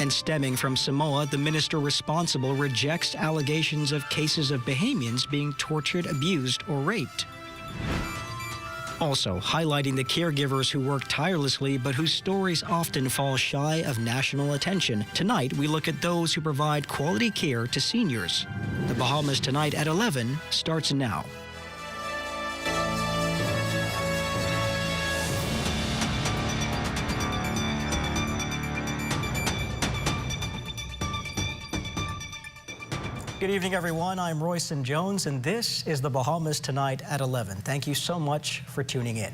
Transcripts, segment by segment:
And stemming from Samoa, the minister responsible rejects allegations of cases of Bahamians being tortured, abused, or raped. Also, highlighting the caregivers who work tirelessly but whose stories often fall shy of national attention. Tonight, we look at those who provide quality care to seniors. The Bahamas Tonight at 11 starts now. Good evening, everyone. I'm Royston Jones, and this is the Bahamas Tonight at 11. Thank you so much for tuning in.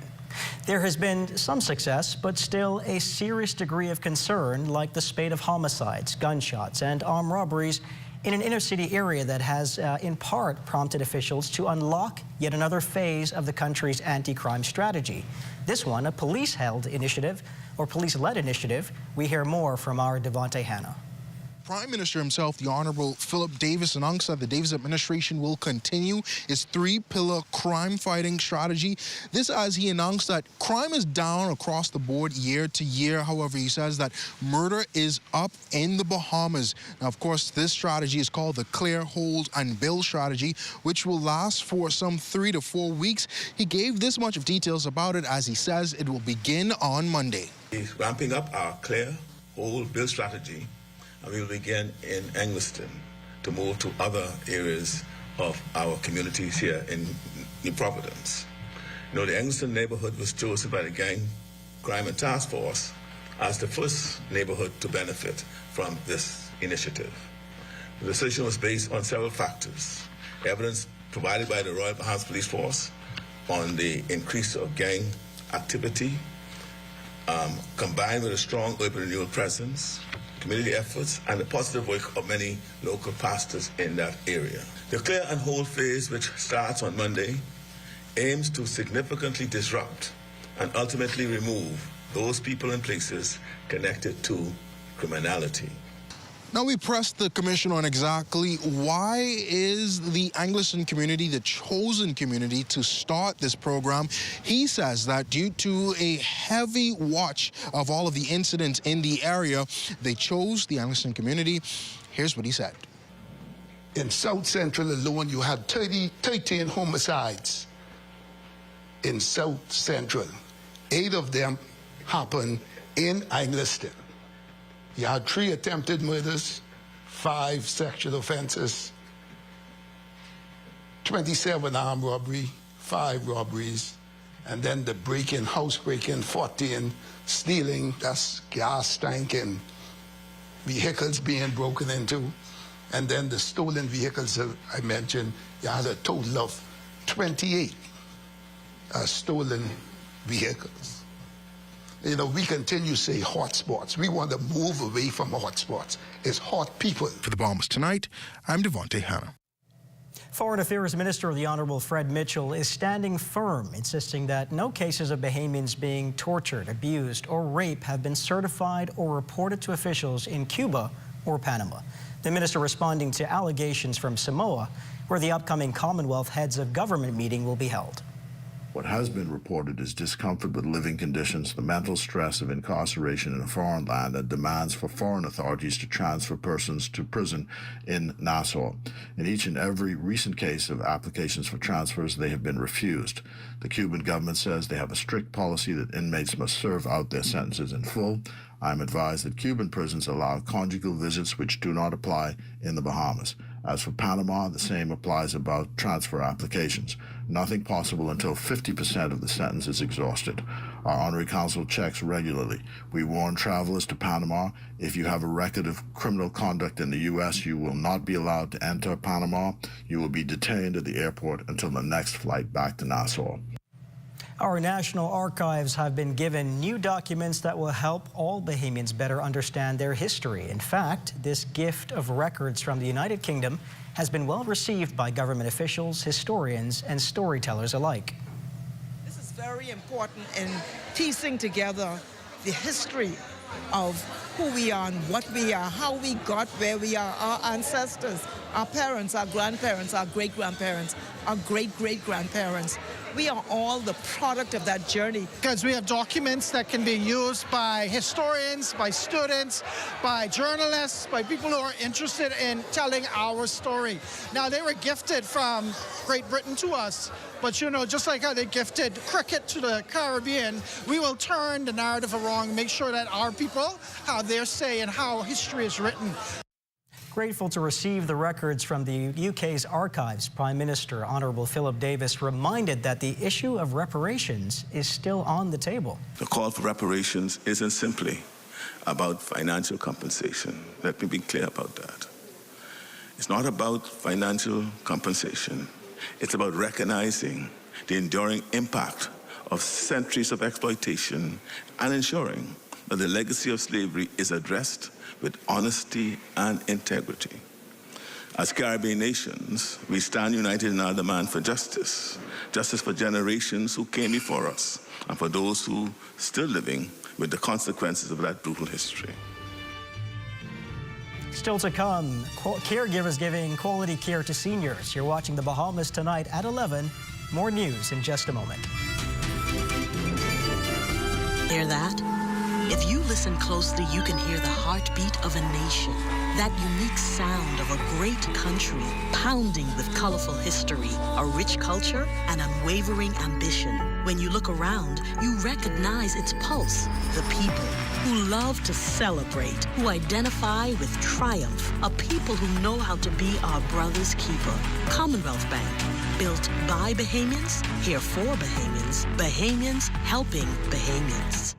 There has been some success, but still a serious degree of concern, like the spate of homicides, gunshots, and armed robberies in an inner-city area that has, in part, prompted officials to unlock yet another phase of the country's anti-crime strategy. This one, a police-led initiative. We hear more from our Devontae Hanna. Prime Minister himself, the Honorable Philip Davis, announced that the Davis administration will continue its three-pillar crime-fighting strategy. This as he announced that crime is down across the board year to year. However, he says that murder is up in the Bahamas. Now, of course, this strategy is called the Clear, Hold, and Build strategy, which will last for some 3 to 4 weeks. He gave this much of details about it as he says it will begin on Monday. He's ramping up our Clear, Hold, Build strategy. And we will begin in Engliston to move to other areas of our communities here in New Providence. You know, the Engliston neighborhood was chosen by the Gang Crime and Task Force as the first neighborhood to benefit from this initiative. The decision was based on several factors. Evidence provided by the Royal Bahamas Police Force on the increase of gang activity, combined with a strong urban renewal presence, community efforts, and the positive work of many local pastors in that area. The Clear and Hold phase, which starts on Monday, aims to significantly disrupt and ultimately remove those people and places connected to criminality. Now we pressed the commission on exactly why is the Anglican community the chosen community to start this program. He says that due to a heavy watch of all of the incidents in the area, they chose the Anglican community. Here's what he said. In South Central alone, you had 13 homicides in South Central. 8 of them happened in Engliston. You had 3 attempted murders, 5 sexual offenses, 27 armed robbery, 5 robberies, and then the break-in, house break-in, 14, stealing, that's gas tank and vehicles being broken into, and then the stolen vehicles that I mentioned, you had a total of 28 stolen vehicles. You know, we continue to say hotspots. We want to move away from hotspots. It's hot people. For the Bahamas Tonight, I'm Devontae Hanna. Foreign Affairs Minister, the Honorable Fred Mitchell, is standing firm, insisting that no cases of Bahamians being tortured, abused, or raped have been certified or reported to officials in Cuba or Panama. The minister responding to allegations from Samoa, where the upcoming Commonwealth Heads of Government meeting will be held. What has been reported is discomfort with living conditions, the mental stress of incarceration in a foreign land, and demands for foreign authorities to transfer persons to prison in Nassau. In each and every recent case of applications for transfers, they have been refused. The Cuban government says they have a strict policy that inmates must serve out their sentences in full. I am advised that Cuban prisons allow conjugal visits, which do not apply in the Bahamas. As for Panama, the same applies about transfer applications. Nothing possible until 50% of the sentence is exhausted. Our Honorary Council checks regularly. We warn travelers to Panama, if you have a record of criminal conduct in the U.S., you will not be allowed to enter Panama. You will be detained at the airport until the next flight back to Nassau. Our National Archives have been given new documents that will help all Bahamians better understand their history. In fact, this gift of records from the United Kingdom has been well received by government officials, historians, and storytellers alike. This is very important in piecing together the history of who we are and what we are, how we got where we are, our ancestors, our parents, our grandparents, our great-grandparents, our great-great-grandparents. We are all the product of that journey. Because we have documents that can be used by historians, by students, by journalists, by people who are interested in telling our story. Now, they were gifted from Great Britain to us, but you know, just like how they gifted cricket to the Caribbean, we will turn the narrative around, make sure that our people have their say in how history is written. Grateful to receive the records from the UK's archives, Prime Minister Honourable Philip Davis reminded that the issue of reparations is still on the table. The call for reparations isn't simply about financial compensation. Let me be clear about that. It's not about financial compensation. It's about recognizing the enduring impact of centuries of exploitation and ensuring that the legacy of slavery is addressed with honesty and integrity. As Caribbean nations, we stand united in our demand for justice. Justice for generations who came before us and for those who are still living with the consequences of that brutal history. Still to come, caregivers giving quality care to seniors. You're watching the Bahamas Tonight at 11. More news in just a moment. Hear that? If you listen closely, you can hear the heartbeat of a nation. That unique sound of a great country pounding with colorful history, a rich culture, and unwavering ambition. When you look around, you recognize its pulse. The people who love to celebrate, who identify with triumph, a people who know how to be our brother's keeper. Commonwealth Bank, built by Bahamians, here for Bahamians, Bahamians helping Bahamians.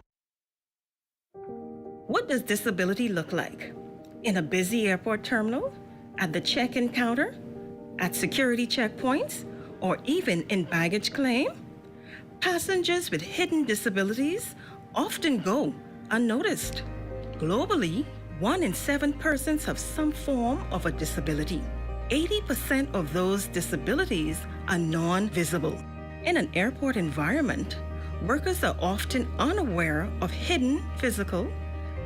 What does disability look like? In a busy airport terminal, at the check-in counter, at security checkpoints, or even in baggage claim? Passengers with hidden disabilities often go unnoticed. Globally, 1 in 7 persons have some form of a disability. 80% of those disabilities are non-visible. In an airport environment, workers are often unaware of hidden physical,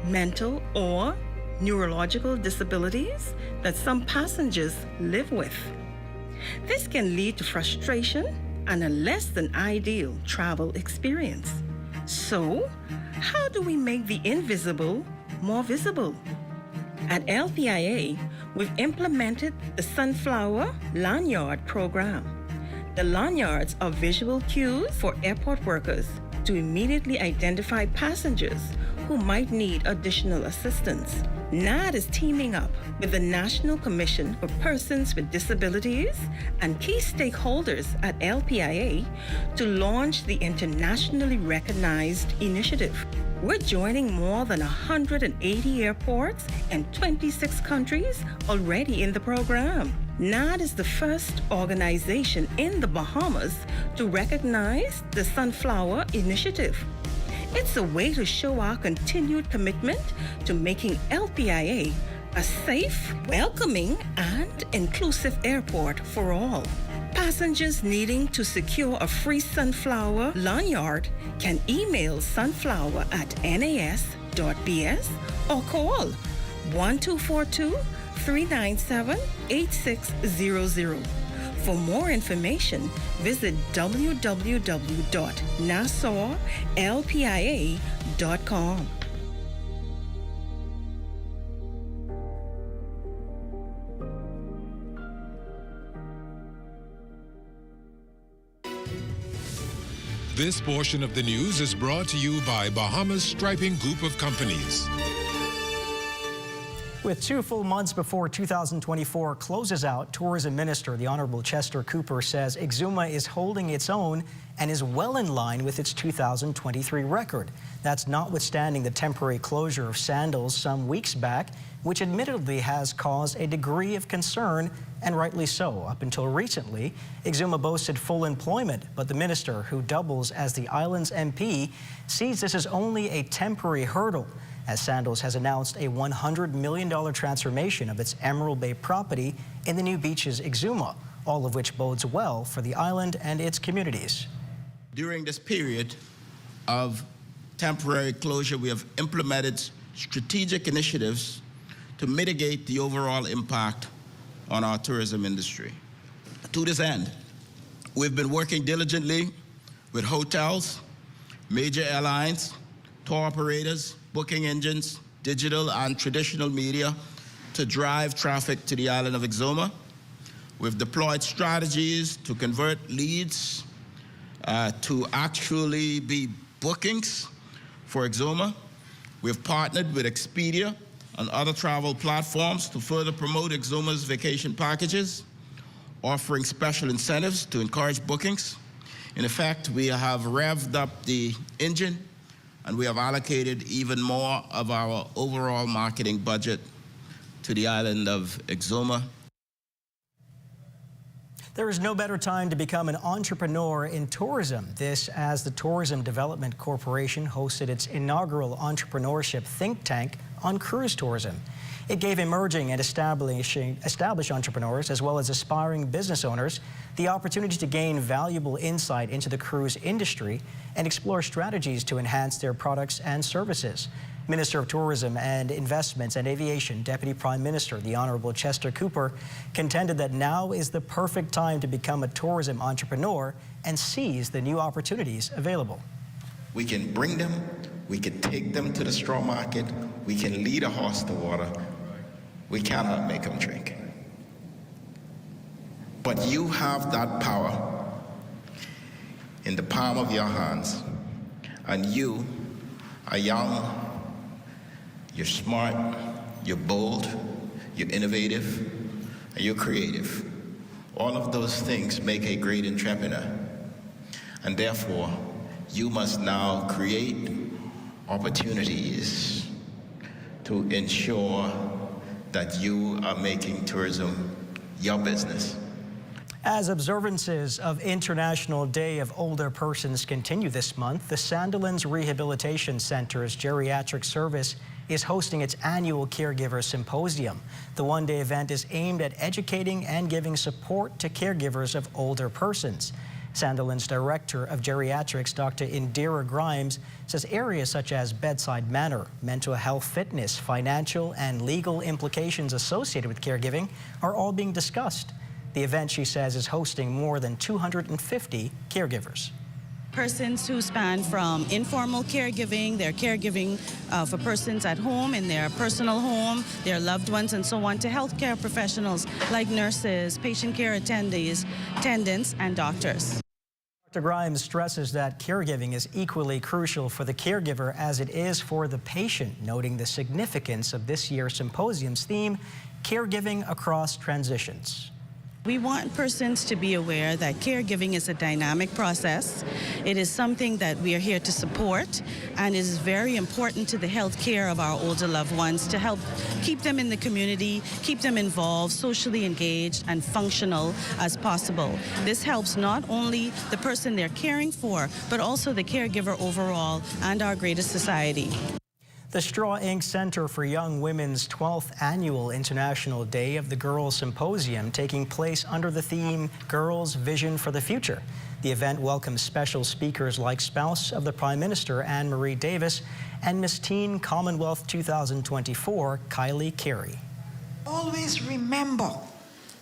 mental, or neurological disabilities that some passengers live with. This can lead to frustration and a less than ideal travel experience. So, how do we make the invisible more visible? At LPIA, we've implemented the Sunflower Lanyard program. The lanyards are visual cues for airport workers to immediately identify passengers who might need additional assistance. NAD is teaming up with the National Commission for Persons with Disabilities and key stakeholders at LPIA to launch the internationally recognized initiative. We're joining more than 180 airports and 26 countries already in the program. NAD is the first organization in the Bahamas to recognize the Sunflower Initiative. It's a way to show our continued commitment to making LPIA a safe, welcoming, and inclusive airport for all. Passengers needing to secure a free Sunflower lanyard can email sunflower@nas.bs or call 1242-397-8600. For more information, visit www.nassauLPIA.com. This portion of the news is brought to you by Bahamas Striping Group of Companies. With 2 full months before 2024 closes out, Tourism Minister, the Honourable Chester Cooper, says Exuma is holding its own and is well in line with its 2023 record. That's notwithstanding the temporary closure of Sandals some weeks back, which admittedly has caused a degree of concern, and rightly so. Up until recently, Exuma boasted full employment, but the minister, who doubles as the island's MP, sees this as only a temporary hurdle, as Sandals has announced a $100 million transformation of its Emerald Bay property in the new beaches Exuma, all of which bodes well for the island and its communities. During this period of temporary closure, we have implemented strategic initiatives to mitigate the overall impact on our tourism industry. To this end, we've been working diligently with hotels, major airlines, tour operators, booking engines, digital and traditional media to drive traffic to the island of Exuma. We've deployed strategies to convert leads to actually be bookings for Exuma. We've partnered with Expedia and other travel platforms to further promote Exuma's vacation packages, offering special incentives to encourage bookings. In effect, we have revved up the engine and we have allocated even more of our overall marketing budget to the island of Exuma. There is no better time to become an entrepreneur in tourism. This as the Tourism Development Corporation hosted its inaugural entrepreneurship think tank on cruise tourism. It gave emerging and established entrepreneurs, as well as aspiring business owners, the opportunity to gain valuable insight into the cruise industry and explore strategies to enhance their products and services. Minister of Tourism and Investments and Aviation, Deputy Prime Minister, the Honourable Chester Cooper, contended that now is the perfect time to become a tourism entrepreneur and seize the new opportunities available. We can bring them, we can take them to the straw market, we can lead a horse to water. We cannot make them drink. But you have that power in the palm of your hands. And you are young, you're smart, you're bold, you're innovative, and you're creative. All of those things make a great entrepreneur. And therefore, you must now create opportunities to ensure that you are making tourism your business. As observances of International Day of Older Persons continue this month, the Sandilands Rehabilitation Center's geriatric service is hosting its annual Caregiver Symposium. The one-day event is aimed at educating and giving support to caregivers of older persons. Sandilands Director of Geriatrics, Dr. Indira Grimes, says areas such as bedside manner, mental health, fitness, financial and legal implications associated with caregiving are all being discussed. The event, she says, is hosting more than 250 caregivers. Persons who span from informal caregiving, their caregiving for persons at home, in their personal home, their loved ones, and so on, to healthcare professionals like nurses, patient care attendants, and doctors. Dr. Grimes stresses that caregiving is equally crucial for the caregiver as it is for the patient, noting the significance of this year's symposium's theme, Caregiving Across Transitions. We want persons to be aware that caregiving is a dynamic process. It is something that we are here to support and is very important to the health care of our older loved ones to help keep them in the community, keep them involved, socially engaged, and functional as possible. This helps not only the person they're caring for, but also the caregiver overall and our greater society. The Straw Inc. Center for Young Women's 12th Annual International Day of the Girls Symposium taking place under the theme Girls Vision for the Future. The event welcomes special speakers like spouse of the Prime Minister Anne-Marie Davis and Miss Teen Commonwealth 2024 Kylie Carey. Always remember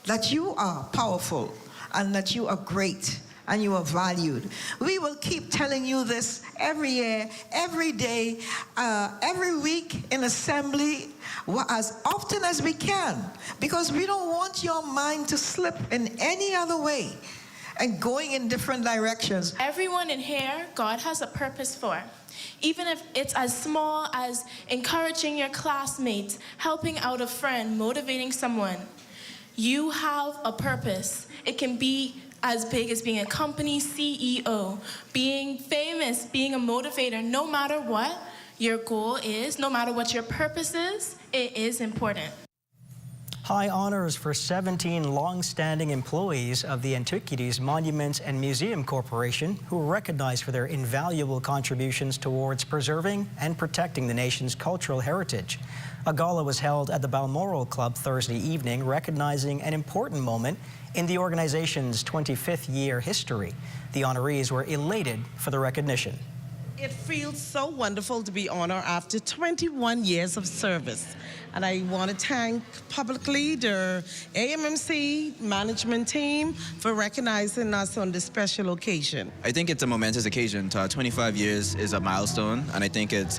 that you are powerful and that you are great and you are valued. We will keep telling you this every year, every day, every week in assembly, as often as we can, because we don't want your mind to slip in any other way and going in different directions. Everyone in here, God has a purpose for. Even if it's as small as encouraging your classmates, helping out a friend, motivating someone, you have a purpose. It can be as big as being a company CEO, being famous, being a motivator. No matter what your goal is, no matter what your purpose is, it is important. High honors for 17 long-standing employees of the Antiquities, Monuments and Museum Corporation who were recognized for their invaluable contributions towards preserving and protecting the nation's cultural heritage. A gala was held at the Balmoral Club Thursday evening, recognizing an important moment in the organization's 25th year history. The honorees were elated for the recognition. It feels so wonderful to be honored after 21 years of service. And I want to thank publicly the AMMC management team for recognizing us on this special occasion. I think it's a momentous occasion. 25 years is a milestone, and I think it's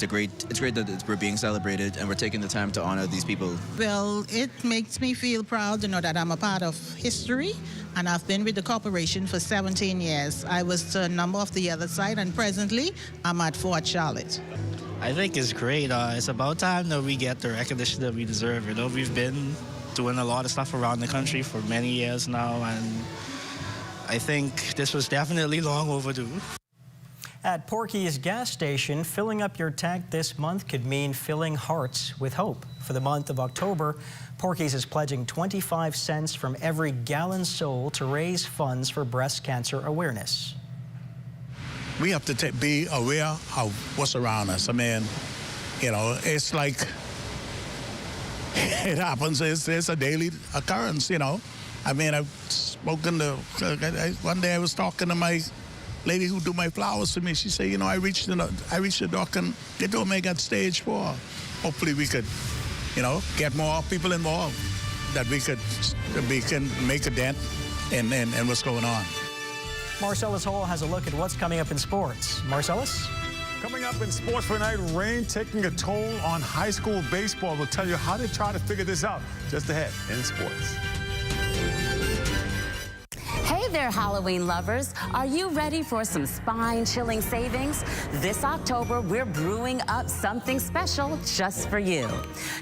great that we're being celebrated and we're taking the time to honor these people. Well, it makes me feel proud to know that I'm a part of history, and I've been with the corporation for 17 years. I was a number of the other side, and presently I'm at Fort Charlotte. I think it's great. It's about time that we get the recognition that we deserve. You know, we've been doing a lot of stuff around the country for many years now, and I think this was definitely long overdue. At Porky's gas station, filling up your tank this month could mean filling hearts with hope. For the month of October, Porky's is pledging 25 cents from every gallon sold to raise funds for breast cancer awareness. We have to be aware of what's around us. I mean, you know, it's like it happens. It's a daily occurrence, you know. I mean, I've spoken to, one day I was talking to my lady who do my flowers for me. She said, you know, I reached the doc and they told me I got stage 4. Hopefully we could, you know, get more people involved, that we can make a dent in what's going on. Marcellus Hall has a look at what's coming up in sports. Marcellus? Coming up in sports for tonight, rain taking a toll on high school baseball. We'll tell you how they try to figure this out just ahead in sports. Hey there, Halloween lovers. Are you ready for some spine-chilling savings? This October, we're brewing up something special just for you.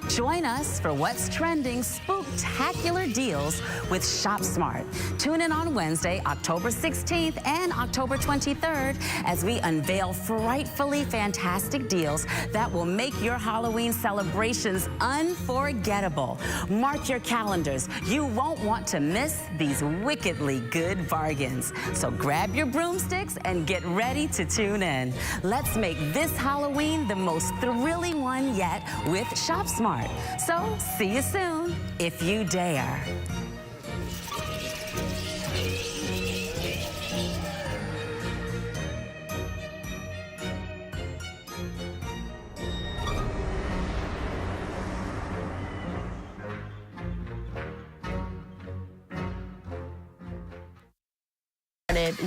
Join us for what's trending spooktacular deals with Shop Smart. Tune in on Wednesday, October 16th and October 23rd as we unveil frightfully fantastic deals that will make your Halloween celebrations unforgettable. Mark your calendars. You won't want to miss these wickedly good bargains. So grab your broomsticks and get ready to tune in. Let's make this Halloween the most thrilling one yet with Shop Smart. So see you soon, if you dare.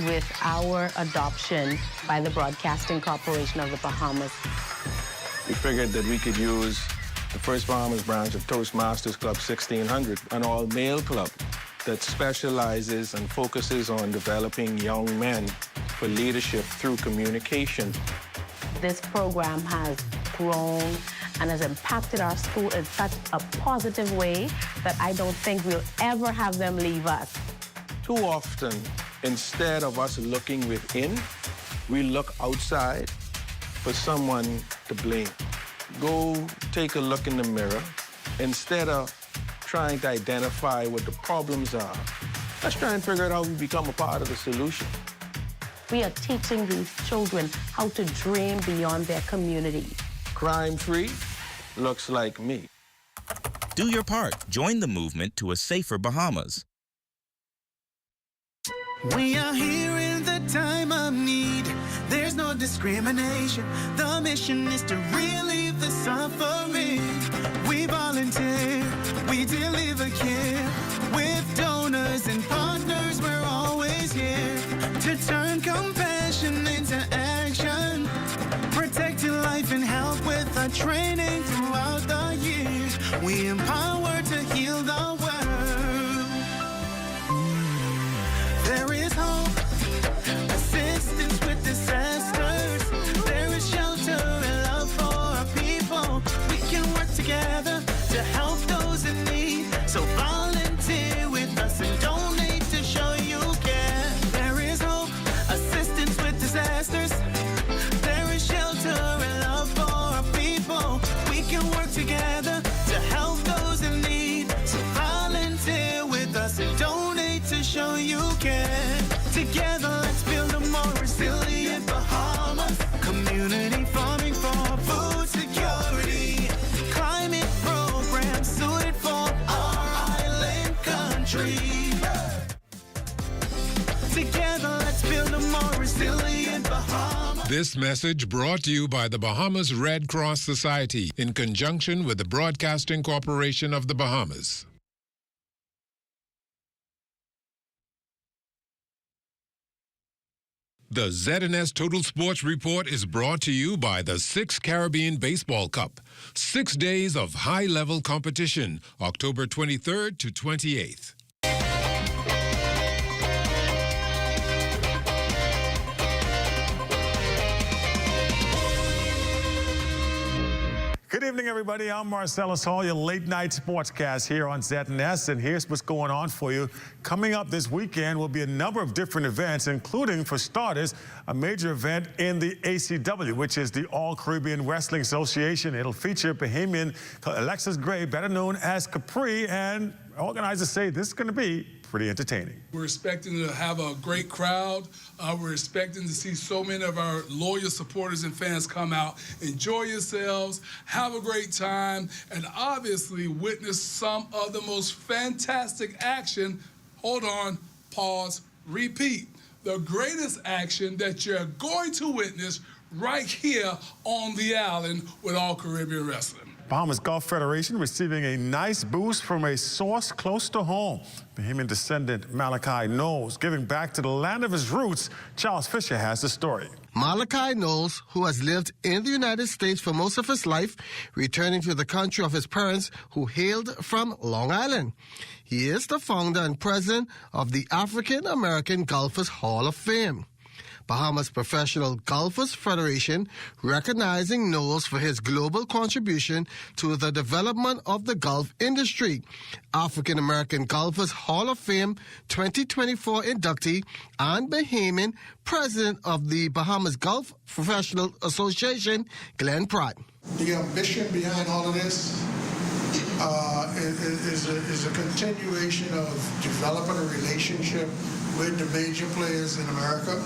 With our adoption by the Broadcasting Corporation of the Bahamas. We figured that we could use the First Bahamas branch of Toastmasters Club 1600, an all-male club that specializes and focuses on developing young men for leadership through communication. This program has grown and has impacted our school in such a positive way that I don't think we'll ever have them leave us. Too often, instead of us looking within, we look outside for someone to blame. Go take a look in the mirror. Instead of trying to identify what the problems are, let's try and figure out how we become a part of the solution. We are teaching these children how to dream beyond their community. Crime-free looks like me. Do your part. Join the movement to a safer Bahamas. We are here in the time of need. There's no discrimination. The mission is to relieve the suffering. We volunteer, we deliver care. With donors and partners, we're always here to turn compassion into action. Protecting life and health with our training throughout the years. We empower to heal the world. There is hope, assistance with disasters. There is shelter and love for our people. We can work together to help those in need. So volunteer with us and donate to show you care. There is hope, assistance with disasters. There is shelter and love for our people. We can work together to help those in need. So volunteer with us and donate to show you care. Together, let's build a more resilient Bahamas. Community farming for food security. Climate programs suited for our island country. Together, let's build a more resilient Bahamas. This message brought to you by the Bahamas Red Cross Society in conjunction with the Broadcasting Corporation of the Bahamas. The ZNS Total Sports Report is brought to you by the 6th Caribbean Baseball Cup. 6 days of high-level competition, October 23rd to 28th. Good evening, everybody. I'm Marcellus Hall, your late-night sportscast here on ZNS, and here's what's going on for you. Coming up this weekend will be a number of different events, including, for starters, a major event in the ACW, which is the All-Caribbean Wrestling Association. It'll feature Bahamian Alexis Gray, better known as Capri, and organizers say this is going to be pretty entertaining. We're expecting to have a great crowd. We're expecting to see so many of our loyal supporters and fans come out, enjoy yourselves, have a great time, and obviously witness some of the most fantastic action. Hold on, pause, repeat. The greatest action that you're going to witness right here on the island with All Caribbean Wrestling. Bahamas Golf Federation receiving a nice boost from a source close to home. Bahamian descendant Malachi Knowles giving back to the land of his roots. Charles Fisher has the story. Malachi Knowles, who has lived in the United States for most of his life, returning to the country of his parents who hailed from Long Island. He is the founder and president of the African American Golfers Hall of Fame. Bahamas Professional Golfers Federation recognizing Knowles for his global contribution to the development of the golf industry. African American Golfers Hall of Fame 2024 inductee and Bahamian president of the Bahamas Golf Professional Association, Glenn Pratt. The ambition behind all of this is a continuation of developing a relationship with the major players in America.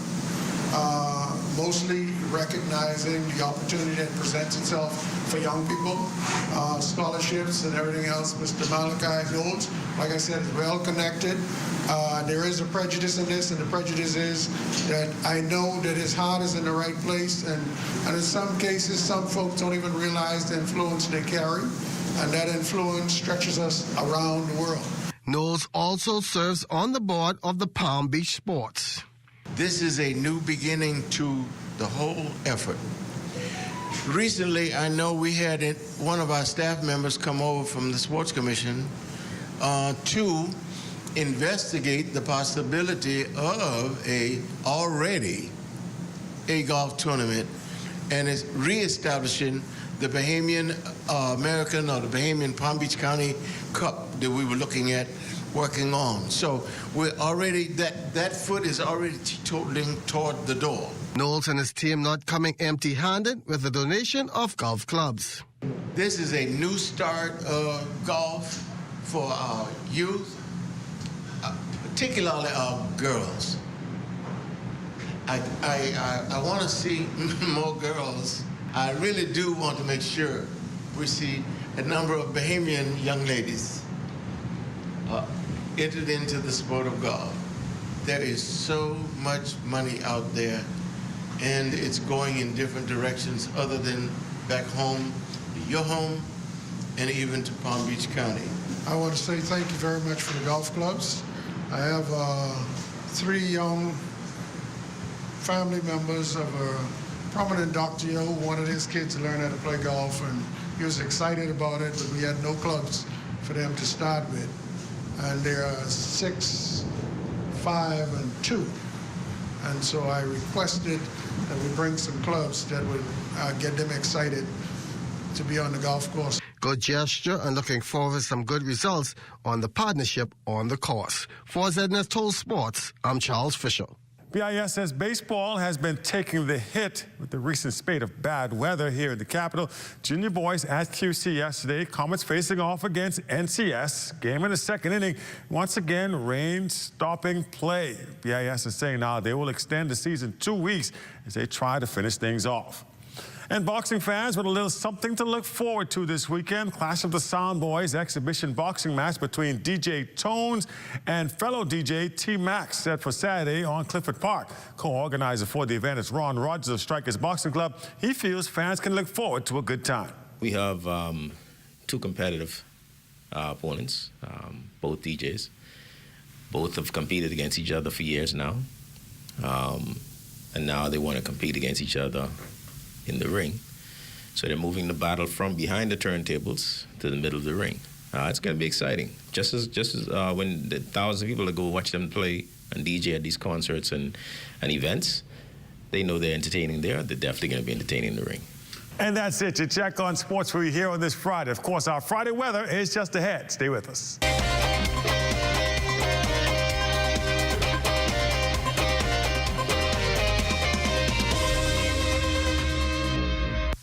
Mostly recognizing the opportunity that presents itself for young people, scholarships and everything else. Mr. Malachi Knowles, like I said, is well connected. There is a prejudice in this, and the prejudice is that I know that his heart is in the right place, and in some cases, some folks don't even realize the influence they carry, and that influence stretches us around the world. Knowles also serves on the board of the Palm Beach Sports. This is a new beginning to the whole effort. Recently, I know we had one of our staff members come over from the Sports Commission to investigate the possibility of already a golf tournament, and it's reestablishing the Bahamian American or the Bahamian Palm Beach County Cup that we were looking at working on. So we're already, that foot is already totaling toward the door. Knowles and his team not coming empty-handed with the donation of golf clubs. This is a new start of golf for our youth, particularly our girls. I want to see more girls. I really do want to make sure we see a number of Bahamian young ladies entered into the sport of golf. There is so much money out there, and it's going in different directions other than back home, your home, and even to Palm Beach County. I want to say thank you very much for the golf clubs. I have 3 young family members of a prominent Dr. Yo. One of his kids learned how to play golf, and he was excited about it, but we had no clubs for them to start with. And there are 6, 5, and 2. And so I requested that we bring some clubs that would get them excited to be on the golf course. Good gesture, and looking forward to some good results on the partnership on the course. For ZNS Total Sports, I'm Charles Fisher. BIS says baseball has been taking the hit with the recent spate of bad weather here in the capital. Junior boys at QC yesterday, Comets facing off against NCS. Game in the second inning. Once again, rain stopping play. BIS is saying now they will extend the season 2 weeks as they try to finish things off. And boxing fans with a little something to look forward to this weekend. Clash of the Sound Boys exhibition boxing match between DJ Tones and fellow DJ T-Max set for Saturday on Clifford Park. Co-organizer for the event is Ron Rogers of Strikers Boxing Club. He feels fans can look forward to a good time. We have two competitive opponents, both DJs. Both have competed against each other for years now. And now they want to compete against each other in the ring. So they're moving the battle from behind the turntables to the middle of the ring. It's going to be exciting. Just as when the thousands of people that go watch them play and DJ at these concerts and events, they know they're entertaining there. They're definitely going to be entertaining in the ring. And that's it. Your check on sports for you here on this Friday. Of course, our Friday weather is just ahead. Stay with us.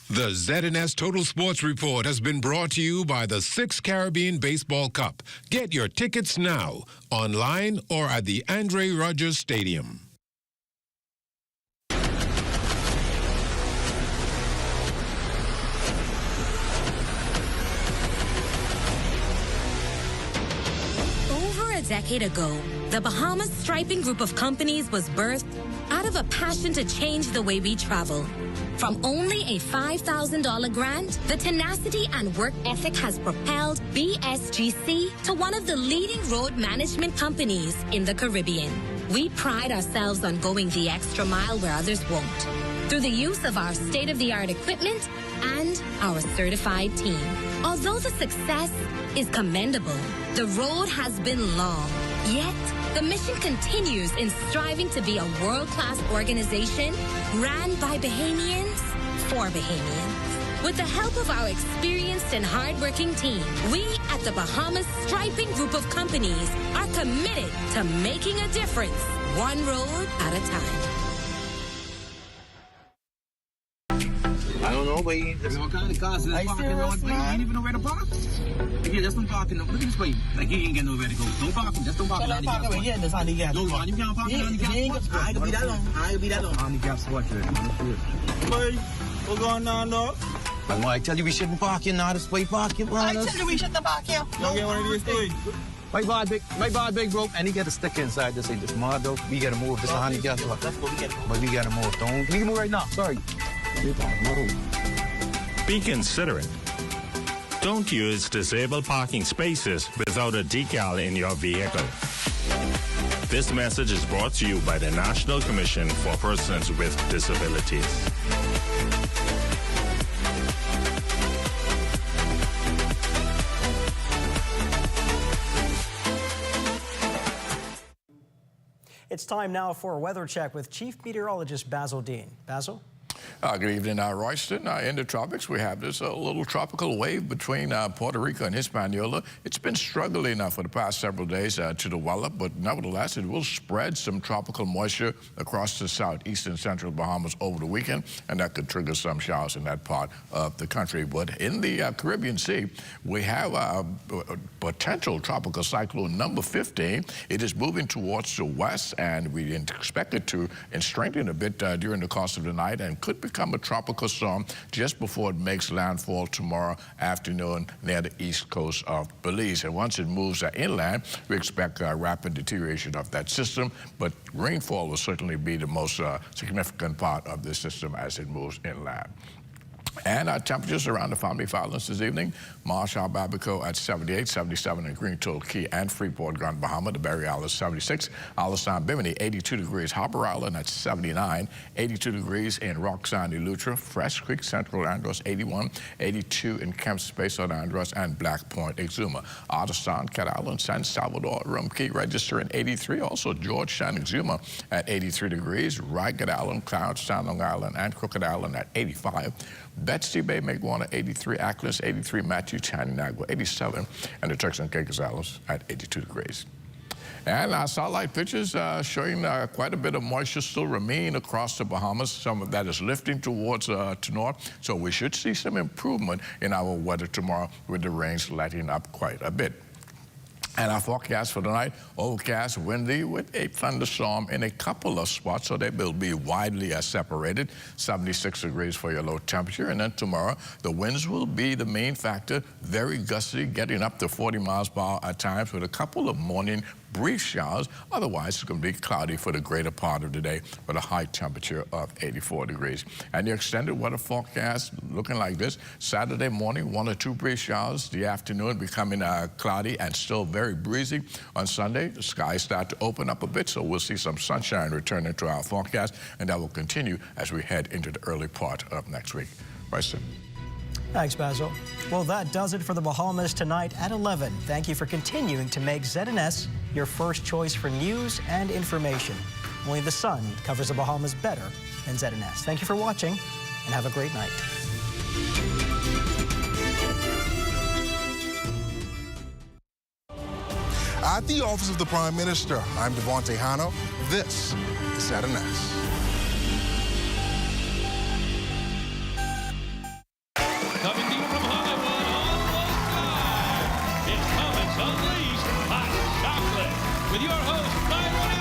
The ZNS Total Sports Report has been brought to you by the 6 Caribbean Baseball Cup. Get your tickets now, online or at the Andre Rogers Stadium. Over a decade ago, the Bahamas Striping Group of companies was birthed out of a passion to change the way we travel. From only a $5,000 grant, the tenacity and work ethic has propelled BSGC to one of the leading road management companies in the Caribbean. We pride ourselves on going the extra mile where others won't, through the use of our state-of-the-art equipment and our certified team. Although the success is commendable, the road has been long. Yet, the mission continues in striving to be a world-class organization ran by Bahamians for Bahamians. With the help of our experienced and hardworking team, we at the Bahamas Striping Group of Companies are committed to making a difference, one road at a time. I don't know, but what kind of cars is this parking road? You ain't even know where to park. Yeah, just don't park in the, look at this way. Like, you ain't get nowhere to go. Don't park him, just don't park in the handicap spot. Yeah, that's handicap. No, Ron, you can't park in the handicap spot. I ain't gonna be that long. I ain't gonna be that long. Handicap spot, boy, what's going on, dog? I tell you we shouldn't park here now. This way parking, man. I tell you we shouldn't park here. Don't get one of these things. My bad big broke, and he got a sticker inside that say, this mud, though. We gotta move. This is handicap spot. That's what we gotta move. But we gotta move. Don't, we can move right now. Sorry. Be considerate. Don't use disabled parking spaces without a decal in your vehicle. This message is brought to you by the National Commission for Persons with Disabilities. It's time now for a weather check with Chief Meteorologist Basil Dean. Basil? Good evening, Royston. In the tropics, we have this little tropical wave between Puerto Rico and Hispaniola. It's been struggling for the past several days to develop, but nevertheless, it will spread some tropical moisture across the southeast and central Bahamas over the weekend, and that could trigger some showers in that part of the country. But in the Caribbean Sea, we have a potential tropical cyclone number 15. It is moving towards the west, and we expect it to strengthen a bit during the course of the night and could become a tropical storm just before it makes landfall tomorrow afternoon near the east coast of Belize. And once it moves inland, we expect a rapid deterioration of that system, but rainfall will certainly be the most significant part of the system as it moves inland. And our temperatures around the Family Islands this evening. Marshall Babico at 78, 77 in Green Toll Key and Freeport, Grand Bahama. The Berry Isles 76. Alisan Bimini, 82 degrees. Harper Island at 79, 82 degrees in Rock Sandy Lutra. Fresh Creek, Central Andros, 81, 82 in Camp Space on Andros and Black Point, Exuma. Artisan, Cat Island, San Salvador, Rum Key registering 83. Also Georgetown, Exuma at 83 degrees. Ragged Island, Cloudstown, Long Island and Crooked Island at 85. Betsy Bay, Maguana, 83, Ackles, 83, Matthew, Chananagua, 87, and the Turks and Caicos Islands at 82 degrees. And our satellite pictures showing quite a bit of moisture still remain across the Bahamas. Some of that is lifting towards to north, so we should see some improvement in our weather tomorrow with the rains letting up quite a bit. And our forecast for tonight, overcast, windy with a thunderstorm in a couple of spots, so they will be widely separated. 76 degrees for your low temperature. And then tomorrow, the winds will be the main factor, very gusty, getting up to 40 miles per hour at times with a couple of morning brief showers. Otherwise, it's going to be cloudy for the greater part of the day with a high temperature of 84 degrees. And the extended weather forecast looking like this. Saturday morning, 1 or 2 brief showers. The afternoon becoming cloudy and still very breezy. On Sunday, the skies start to open up a bit, so we'll see some sunshine returning to our forecast, and that will continue as we head into the early part of next week. Royston. Thanks, Basil. Well, that does it for the Bahamas tonight at 11. Thank you for continuing to make ZNS your first choice for news and information. Only the sun covers the Bahamas better than ZNS. Thank you for watching, and have a great night. At the Office of the Prime Minister, I'm Devontae Hanna. This is ZNS. Coming to you from Hollywood, almost live. It's Comets Unleashed Hot Chocolate with your host, Byron